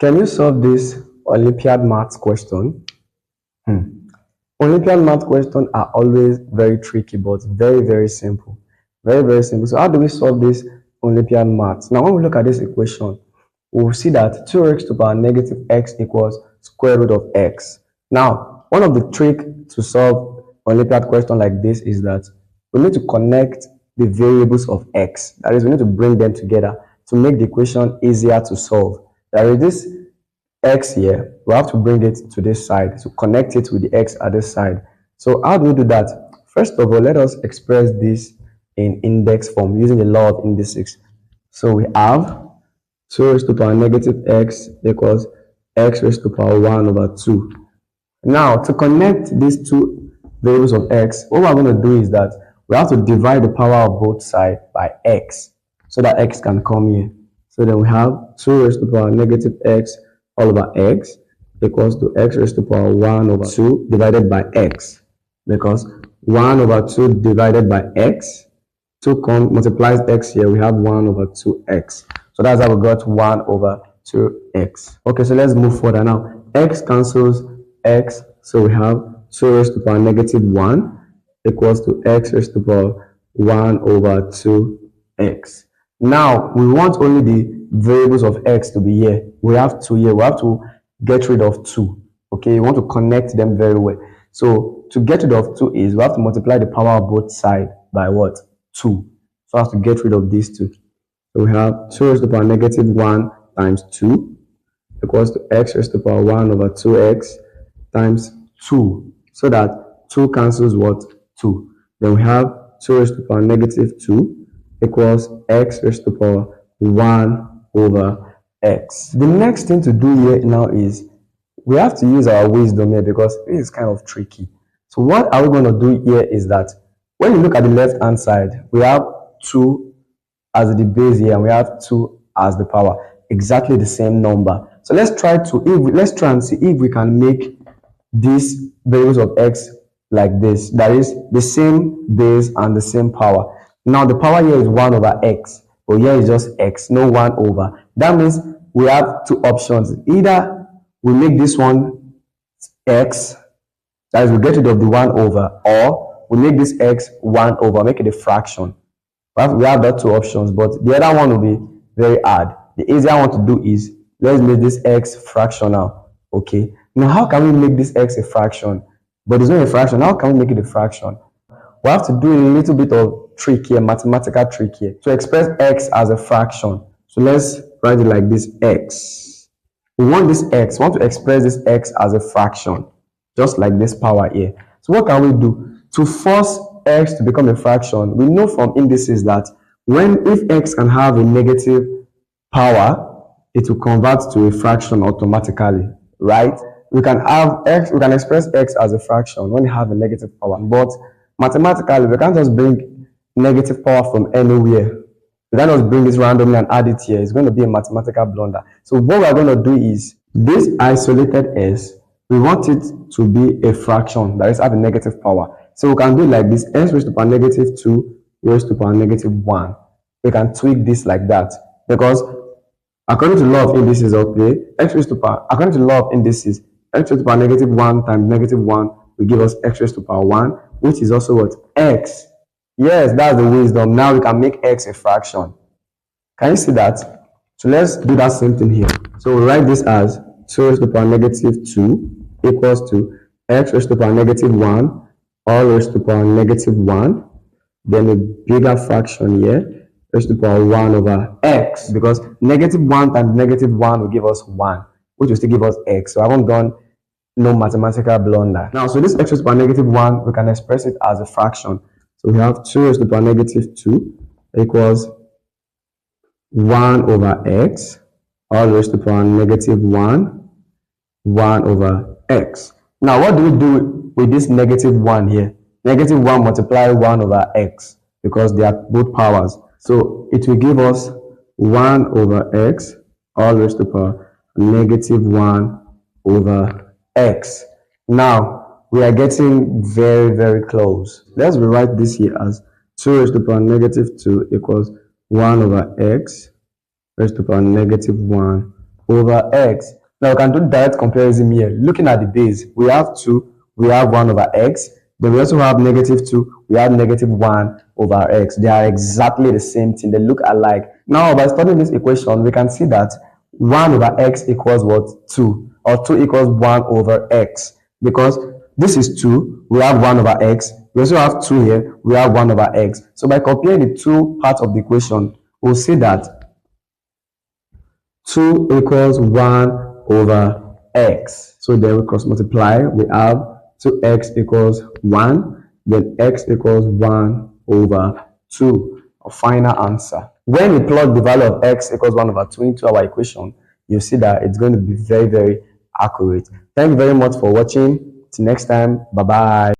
Can you solve this Olympiad maths question? Olympiad math questions are always very tricky, but very, very simple. Very, very simple. So how do we solve this Olympiad maths? Now, when we look at this equation, we'll see that 2x to the power negative x equals square root of x. Now, one of the tricks to solve Olympiad question like this is that we need to connect the variables of x. That is, we need to bring them together to make the equation easier to solve. There is this x here, we have to bring it to this side to connect it with the x at this side. So how do we do that? First of all, let us express this in index form using the law of indices. So we have 2 raised to the power negative x equals x raised to the power 1 over 2. Now, to connect these two variables of x, what we're going to do is that we have to divide the power of both sides by x so that x can come here. So then we have 2 raised to the power negative x all over x equals to x raised to the power 1 over 2 divided by x, because 1 over 2 divided by x, 2 multiplies x here, we have 1 over 2x. So that's how we got 1 over 2x. Okay, so let's move further now. X cancels x, so we have 2 raised to the power negative 1 equals to x raised to the power 1 over 2x. Now, we want only the variables of x to be here. We have 2 here. We have to get rid of 2. Okay, you want to connect them very well. So, to get rid of 2 is we have to multiply the power of both sides by what? 2. So, I have to get rid of these 2. So, we have 2 raised to the power negative 1 times 2 equals to x raised to the power 1 over 2x times 2. So that 2 cancels what? 2. Then we have 2 raised to the power negative 2 equals x raised to the power 1 over x. The next thing to do here now is we have to use our wisdom here because it is kind of tricky. So what are we going to do here is that when you look at the left hand side, we have 2 as the base here and we have 2 as the power, exactly the same number. So let's try and see if we can make these variables of x like this, that is the same base and the same power. Now the power here is 1 over x, but here is just x, no 1 over. That means we have 2 options. Either we make this one x, that is we get rid of the 1 over, or we make this x 1 over, make it a fraction. We have that 2 options, but the other one will be very hard. The easier one to do is, let's make this x fractional. Okay, now how can we make this x a fraction? But it's not a fraction. How can we make it a fraction? We have to do a little bit of trick here, mathematical trick here, to express x as a fraction. So let's write it like this, x. We want this x, we want to express this x as a fraction, just like this power here. So what can we do? To force x to become a fraction, we know from indices that if x can have a negative power, it will convert to a fraction automatically, right? We can express x as a fraction when you have a negative power, but mathematically, we can't just bring negative power from anywhere. We can't just bring this randomly and add it here. It's going to be a mathematical blunder. So what we're going to do is, this isolated s, we want it to be a fraction that is have a negative power. So we can do it like this, x raised to the power negative 2 raised to the power negative 1. We can tweak this like that, because according to law of indices, okay, according to law of indices, x raised to the power negative 1 times negative 1 will give us x raised to the power 1, which is also what? X. Yes, that's the wisdom. Now we can make x a fraction. Can you see that? So let's do that same thing here. So we write this as 2 raised to the power negative 2 equals to x raised to the power negative 1 all raised to the power negative 1. Then a bigger fraction here, raised to the power 1 over x, because negative 1 times negative 1 will give us 1, which will still give us x. So I haven't done no mathematical blunder. Now, so this x raised to the power negative 1, we can express it as a fraction. So we have 2 raised to the power negative 2 equals 1 over x, all raised to the power negative 1, 1 over x. Now, what do we do with this negative 1 here? Negative 1 multiply 1 over x, because they are both powers. So it will give us 1 over x, all raised to the power negative 1 over x. Now, we are getting very, very close. Let's rewrite this here as 2 raised to the power negative 2 equals 1 over x raised to the power negative 1 over x. Now we can do direct comparison here. Looking at the base, we have 2, we have 1 over x. Then we also have -2, we have -1 over x. They are exactly the same thing. They look alike. Now by studying this equation, we can see that 1 over x equals what? 2, or 2 equals 1 over x, because this is 2, we have 1 over x. We also have 2 here, we have 1 over x. So by comparing the two parts of the equation, we'll see that 2 equals 1 over x. So then we cross multiply, we have 2x equals 1, then x equals 1 over 2. Our final answer. When we plug the value of x equals 1 over 2 into our equation, you see that it's going to be very, very accurate. Thank you very much for watching. Till next time, bye bye.